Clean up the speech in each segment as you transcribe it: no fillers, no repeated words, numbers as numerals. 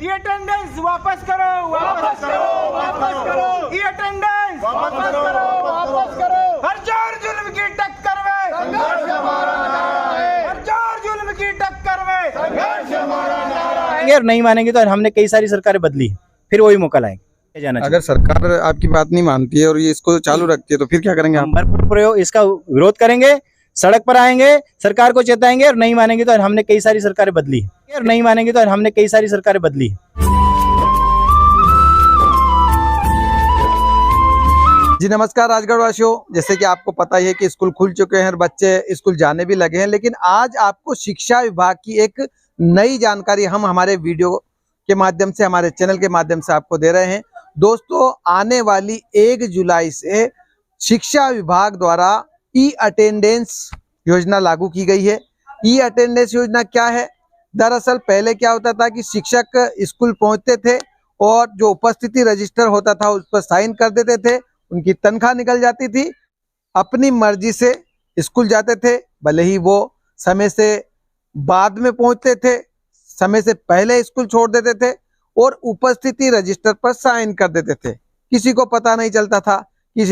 E attendance वापस करो, वापस करो, वापस करो। ई अटेंडेंस वापस करो, वापस करो। हर जोर जुल्म की टक्कर में संघर्ष हमारा नारा है। हर जोर जुल्म की टक्कर में संघर्ष हमारा नारा है। और नहीं मानेंगे तो हमने कई सारी सरकारें बदली है, फिर वही मौका लाएंगे जाना चाहिए। अगर सरकार आपकी बात नहीं मानती है और ये इसको चालू रखती है तो फिर क्या करेंगे आप? हम भरपूर प्रयोग इसका विरोध करेंगे, सड़क पर आएंगे, सरकार को चेताएंगे। और नहीं मानेंगे तो हमने कई सारी सरकारें बदली है, और नहीं मानेंगे तो हमने कई सारी सरकारें बदली है। जी नमस्कार राजगढ़ वासियों, जैसे कि आपको पता ही है कि स्कूल खुल चुके हैं और बच्चे स्कूल जाने भी लगे हैं, लेकिन आज आपको शिक्षा विभाग की एक नई जानकारी हम हमारे वीडियो के माध्यम से, हमारे चैनल के माध्यम से आपको दे रहे हैं। दोस्तों, आने वाली 1 जुलाई से शिक्षा विभाग द्वारा ई अटेंडेंस योजना लागू की गई है। ई अटेंडेंस योजना क्या है? दरअसल पहले क्या होता था कि शिक्षक स्कूल पहुंचते थे और जो उपस्थिति रजिस्टर होता था उस पर साइन कर देते थे, उनकी तनख्वाह निकल जाती थी। अपनी मर्जी से स्कूल जाते थे, भले ही वो समय से बाद में पहुंचते थे, समय से पहले स्कूल छोड़ देते थे और उपस्थिति रजिस्टर पर साइन कर देते थे। किसी को पता नहीं चलता था कि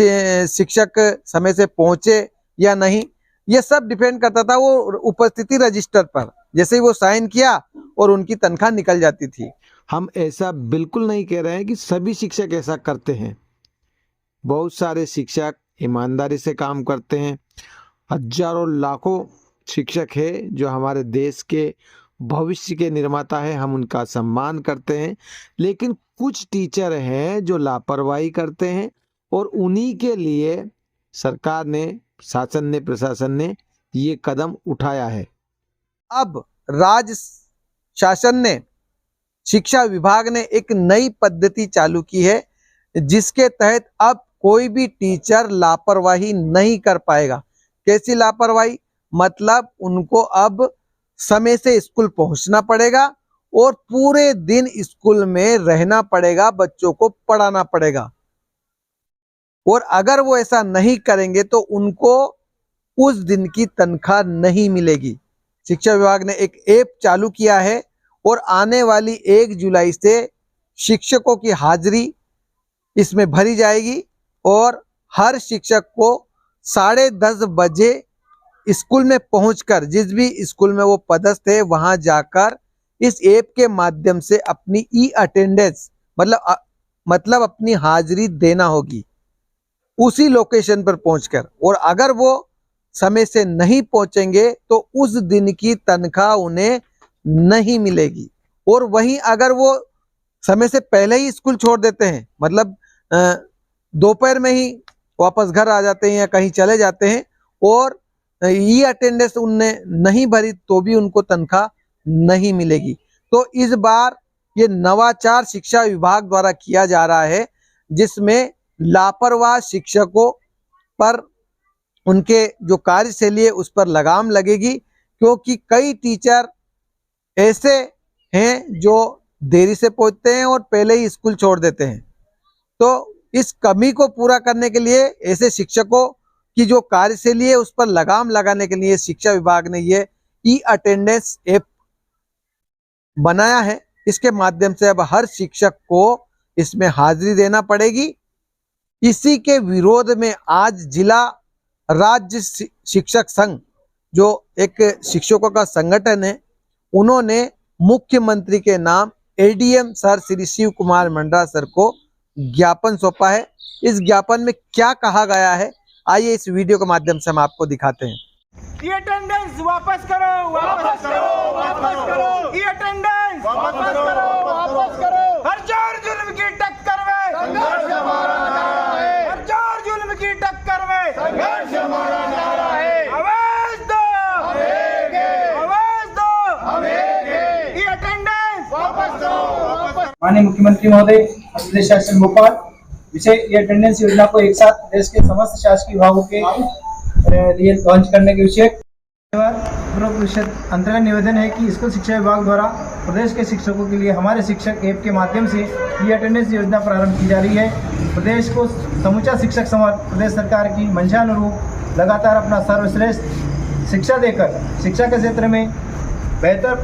शिक्षक समय से पहुंचे या नहीं। ये सब डिपेंड करता था वो उपस्थिति रजिस्टर पर। जैसे ही वो साइन किया और उनकी तनख्वाह निकल जाती थी। हम ऐसा बिल्कुल नहीं कह रहे हैं कि सभी शिक्षक ऐसा करते हैं। बहुत सारे शिक्षक ईमानदारी से काम करते हैं। हजारों लाखों शिक्षक है जो हमारे देश के भविष्य के निर्माता है, हम उनका सम्मान करते हैं। लेकिन कुछ टीचर हैं जो लापरवाही करते हैं और उन्हीं के लिए सरकार ने, शासन ने, प्रशासन ने ये कदम उठाया है। अब राज्य शासन ने, शिक्षा विभाग ने एक नई पद्धति चालू की है, जिसके तहत अब कोई भी टीचर लापरवाही नहीं कर पाएगा। कैसी लापरवाही? मतलब उनको अब समय से स्कूल पहुंचना पड़ेगा और पूरे दिन स्कूल में रहना पड़ेगा, बच्चों को पढ़ाना पड़ेगा। और अगर वो ऐसा नहीं करेंगे तो उनको उस दिन की तनख्वाह नहीं मिलेगी। शिक्षा विभाग ने एक ऐप चालू किया है और आने वाली 1 जुलाई से शिक्षकों की हाजिरी इसमें भरी जाएगी और हर शिक्षक को 10:30 बजे स्कूल में पहुंचकर, जिस भी स्कूल में वो पदस्थ है, वहां जाकर इस ऐप के माध्यम से अपनी ई अटेंडेंस मतलब अपनी हाजिरी देना होगी उसी लोकेशन पर पहुंचकर। और अगर वो समय से नहीं पहुंचेंगे तो उस दिन की तनख्वाह उन्हें नहीं मिलेगी। और वहीं अगर वो समय से पहले ही स्कूल छोड़ देते हैं, मतलब दोपहर में ही वापस घर आ जाते हैं या कहीं चले जाते हैं और ये अटेंडेंस उनने नहीं भरी, तो भी उनको तनख्वाह नहीं मिलेगी। तो इस बार ये नवाचार शिक्षा विभाग द्वारा किया जा रहा है, जिसमें लापरवाह शिक्षकों पर उनके जो कार्यशैली है उस पर लगाम लगेगी। क्योंकि कई टीचर ऐसे हैं जो देरी से पहुंचते हैं और पहले ही स्कूल छोड़ देते हैं। तो इस कमी को पूरा करने के लिए, ऐसे शिक्षकों की जो कार्यशैली है उस पर लगाम लगाने के लिए शिक्षा विभाग ने ये ई अटेंडेंस ऐप बनाया है। इसके माध्यम से अब हर शिक्षक को इसमें हाजिरी देना पड़ेगी। इसी के विरोध में आज जिला राज्य शिक्षक संघ, जो एक शिक्षकों का संगठन है, उन्होंने मुख्यमंत्री के नाम एडीएम सर श्री शिव कुमार मंडरा सर को ज्ञापन सौंपा है। इस ज्ञापन में क्या कहा गया है, आइए इस वीडियो के माध्यम से हम आपको दिखाते हैं। ई अटेंडेंस वापस करो, वापस करो, वापस करो। ई अटेंडेंस वापस करो, वापस करो। हर जोर जुल्म की टक्कर में संघर्ष हमारा नारा है। हर जोर जुल्म की टक्कर में संघर्ष हमारा नारा है। आवाज दो, आवाज दो, ई अटेंडेंस वापस दो, वापस। माननीय मुख्यमंत्री महोदय, प्रदेश शासन भोपाल विषय ई अटेंडेंस योजना को एक साथ देश के समस्त शासकीय विभागों के लिए लॉन्च करने के विषय अंतर्गत निवेदन है कि स्कूल शिक्षा विभाग द्वारा प्रदेश के शिक्षकों के लिए हमारे शिक्षक ऐप के माध्यम से ई अटेंडेंस योजना प्रारंभ की जा रही है। प्रदेश को समूचा शिक्षक समाज प्रदेश सरकार की मंशा अनुरूप लगातार अपना सर्वश्रेष्ठ शिक्षा देकर शिक्षा के क्षेत्र में बेहतर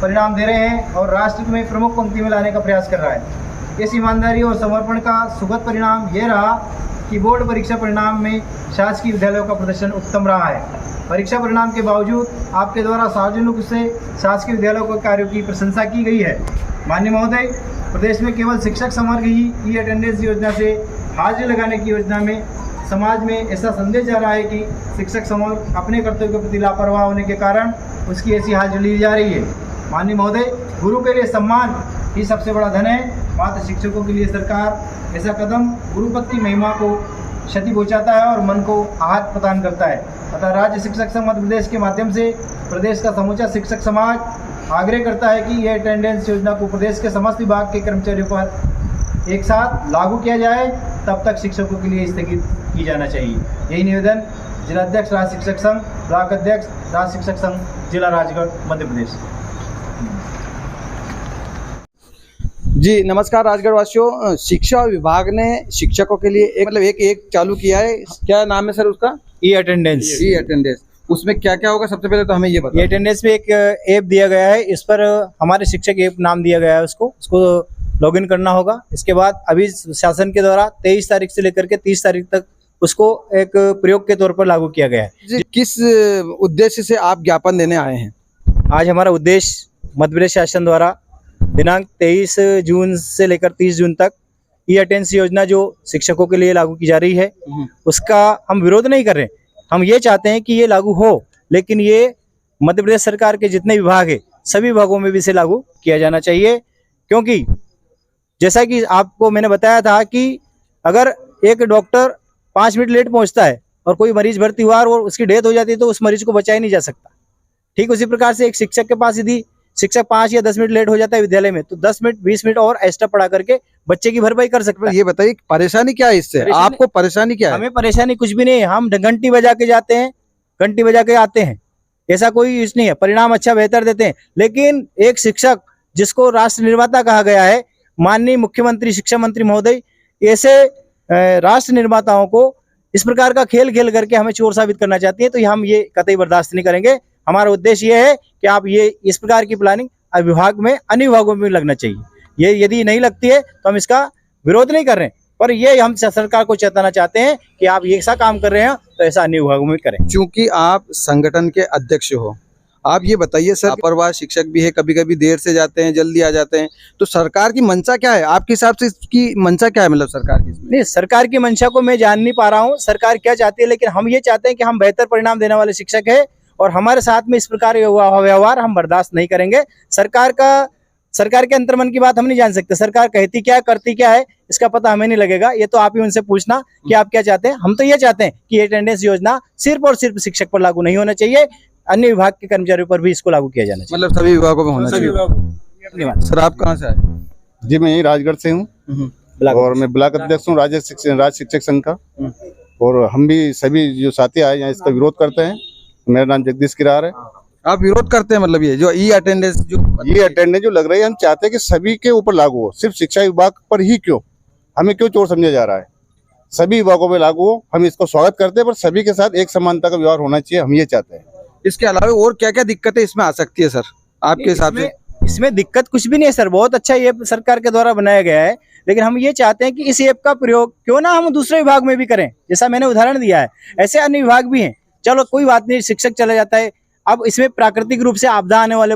परिणाम दे रहे हैं और राष्ट्र में प्रमुख पंक्ति में लाने का प्रयास कर रहा है। इस ईमानदारी और समर्पण का सुखद परिणाम ये रहा कि बोर्ड परीक्षा परिणाम में शासकीय विद्यालयों का प्रदर्शन उत्तम रहा है। परीक्षा परिणाम के बावजूद आपके द्वारा सार्वजनिक रूप से शासकीय विद्यालयों के कार्यों की प्रशंसा की गई है। माननीय महोदय, प्रदेश में केवल शिक्षक समर्ग ही ई अटेंडेंस योजना से हाजिरी लगाने की योजना में समाज में ऐसा संदेश जा रहा है कि शिक्षक समर्ग अपने कर्तव्य के प्रति लापरवाह होने के कारण उसकी ऐसी हाजिरी ली जा रही है। माननीय महोदय, गुरु के लिए सम्मान ही सबसे बड़ा धन है। मात्र शिक्षकों के लिए सरकार ऐसा कदम गुरुपति महिमा को क्षति पहुंचाता है और मन को आहत प्रदान करता है। अतः राज्य शिक्षक संघ मध्य प्रदेश के माध्यम से प्रदेश का समूचा शिक्षक समाज आग्रह करता है कि यह अटेंडेंस योजना को प्रदेश के समस्त विभाग के कर्मचारियों पर एक साथ लागू किया जाए, तब तक शिक्षकों के लिए स्थगित की जाना चाहिए। यही निवेदन जिलाध्यक्ष राज्य शिक्षक संघ, ब्लॉक अध्यक्ष राज्य शिक्षक संघ, जिला राजगढ़, मध्य प्रदेश। जी नमस्कार राजगढ़ वासियों, शिक्षा विभाग ने शिक्षकों के लिए एक चालू किया है। क्या नाम है सर उसका? E attendance. E attendance. उसमें क्या क्या होगा, सबसे पहले तो हमें ये बताइए। ये अटेंडेंस में एक ऐप दिया गया है, इस पर हमारे शिक्षक ऐप नाम दिया गया है, उसको लॉगिन करना होगा। इसके बाद अभी शासन के द्वारा 23 तारीख से लेकर के 30 तारीख तक उसको एक प्रयोग के तौर पर लागू किया गया है। जी, किस उद्देश्य से आप ज्ञापन देने आए हैं? आज हमारा उद्देश्य मध्य प्रदेश शासन द्वारा दिनांक 23 जून से लेकर 30 जून तक ई अटेंडेंस योजना जो शिक्षकों के लिए लागू की जा रही है, उसका हम विरोध नहीं कर रहे। हम ये चाहते हैं कि ये लागू हो, लेकिन ये मध्य प्रदेश सरकार के जितने विभाग है सभी विभागों में भी इसे लागू किया जाना चाहिए। क्योंकि जैसा कि आपको मैंने बताया था कि अगर एक डॉक्टर 5 मिनट लेट पहुंचता है और कोई मरीज भर्ती हुआ और उसकी डेथ हो जाती है तो उस मरीज को बचाया नहीं जा सकता। ठीक उसी प्रकार से एक शिक्षक के पास यदि शिक्षक 5 या 10 मिनट लेट हो जाता है विद्यालय में, तो 10 मिनट 20 मिनट और एक्स्ट्रा पढ़ा करके बच्चे की भरपाई कर सकते हैं। ये बताइए परेशानी क्या है इससे? आपको परेशानी क्या है? हमें परेशानी कुछ भी नहीं है, हम घंटी बजा के जाते हैं, घंटी बजा के आते हैं, ऐसा कोई इश्यू नहीं है। परिणाम अच्छा बेहतर देते हैं, लेकिन एक शिक्षक जिसको राष्ट्र निर्माता कहा गया है, माननीय मुख्यमंत्री शिक्षा मंत्री महोदय ऐसे राष्ट्र निर्माताओं को इस प्रकार का खेल खेल करके हमें चोर साबित करना चाहती है, तो हम ये कतई बर्दाश्त नहीं करेंगे। हमारा उद्देश्य ये है कि आप ये इस प्रकार की प्लानिंग विभाग में अन्य विभागों में लगना चाहिए। ये यदि नहीं लगती है तो हम इसका विरोध नहीं कर रहे हैं, पर ये हम सरकार को चेताना चाहते हैं कि आप ये ऐसा काम कर रहे हैं तो ऐसा अन्य विभागों में करें। क्योंकि आप संगठन के अध्यक्ष हो, आप ये बताइए सर, लापरवाह शिक्षक भी है, कभी कभी देर से जाते हैं, जल्दी आ जाते हैं, तो सरकार की मंशा क्या है? आपके हिसाब से इसकी मंशा क्या है, मतलब सरकार की? नहीं, सरकार की मंशा को मैं जान नहीं पा रहा हूँ सरकार क्या चाहती है, लेकिन हम ये चाहते हैं कि हम बेहतर परिणाम देने वाले शिक्षक है और हमारे साथ में इस प्रकार व्यवहार हम बर्दाश्त नहीं करेंगे। सरकार के अंतर्मन की बात हम नहीं जान सकते, सरकार कहती क्या है, करती क्या है, इसका पता हमें नहीं लगेगा। ये तो आप ही उनसे पूछना कि आप क्या चाहते हैं। हम तो ये चाहते हैं कि अटेंडेंस योजना सिर्फ और सिर्फ शिक्षक पर लागू नहीं होना चाहिए, अन्य विभाग के कर्मचारियों पर भी इसको लागू किया जाना चाहिए। मतलब सभी विभागों में होना चाहिए। सर आप कहाँ से आए? जी मैं यही राजगढ़ से हूँ और मैं ब्लॉक अध्यक्ष हूँ राज्य शिक्षक संघ का, और हम भी सभी जो साथी आए यहाँ इसका विरोध करते हैं। मेरा नाम जगदीश किरार है। आप विरोध करते हैं? मतलब ये जो ई अटेंडेंस जो लग रही है, हम चाहते हैं कि सभी के ऊपर लागू हो, सिर्फ शिक्षा विभाग पर ही क्यों, हमें क्यों चोर समझा जा रहा है? सभी विभागों में लागू हो, हम इसको स्वागत करते हैं, पर सभी के साथ एक समानता का व्यवहार होना चाहिए, हम ये चाहते हैं। इसके अलावा और क्या क्या दिक्कतें इसमें आ सकती है सर आपके हिसाब से? इसमें दिक्कत कुछ भी नहीं है सर, बहुत अच्छा ये सरकार के द्वारा बनाया गया है, लेकिन हम ये चाहते हैं कि इस ऐप का प्रयोग क्यों ना हम दूसरे विभाग में भी करें। जैसा मैंने उदाहरण दिया है, ऐसे अन्य विभाग भी हैं। चलो कोई बात नहीं, शिक्षक चला जाता है, अब इसमें प्राकृतिक रूप से आपदा आने वाले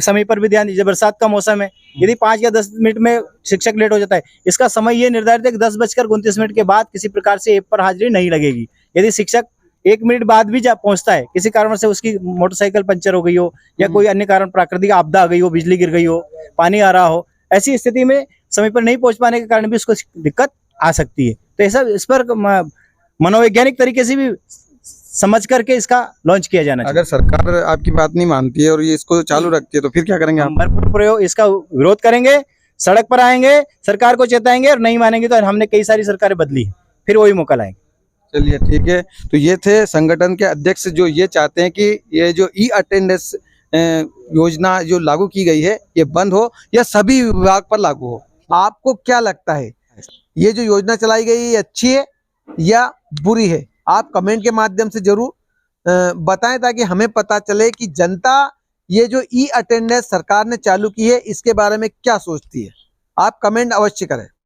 समय पर भी ध्यान दीजिए। बरसात का मौसम है, यदि 5 या 10 मिनट में शिक्षक लेट हो जाता है, इसका समय ये निर्धारित है कि 10:29 के बाद किसी प्रकार से ऐप पर हाजिरी नहीं लगेगी। यदि शिक्षक 1 मिनट बाद भी पहुंचता है, किसी कारण से उसकी मोटरसाइकिल पंचर हो गई हो या कोई अन्य कारण प्राकृतिक आपदा आ गई हो, बिजली गिर गई हो, पानी आ रहा हो, ऐसी स्थिति में समय पर नहीं पहुंच पाने के कारण भी उसको दिक्कत आ सकती है। तो ऐसा इस पर मनोवैज्ञानिक तरीके से भी समझ करके इसका लॉन्च किया जाना चाहिए। अगर सरकार आपकी बात नहीं मानती है और ये इसको चालू रखती है तो फिर क्या करेंगे आप? भरपूर प्रयोग इसका विरोध करेंगे, सड़क पर आएंगे, सरकार को चेताएंगे, और नहीं मानेंगे तो हमने कई सारी सरकारें बदली है, फिर वही मौका लाएंगे। चलिए ठीक है, तो ये थे संगठन के अध्यक्ष जो ये चाहते हैं कि ये जो ई अटेंडेंस योजना जो लागू की गई है ये बंद हो या सभी विभाग पर लागू हो। आपको क्या लगता है, ये जो योजना चलाई गई है अच्छी है या बुरी है? आप कमेंट के माध्यम से जरूर बताएं ताकि हमें पता चले कि जनता ये जो ई अटेंडेंस सरकार ने चालू की है इसके बारे में क्या सोचती है? आप कमेंट अवश्य करें।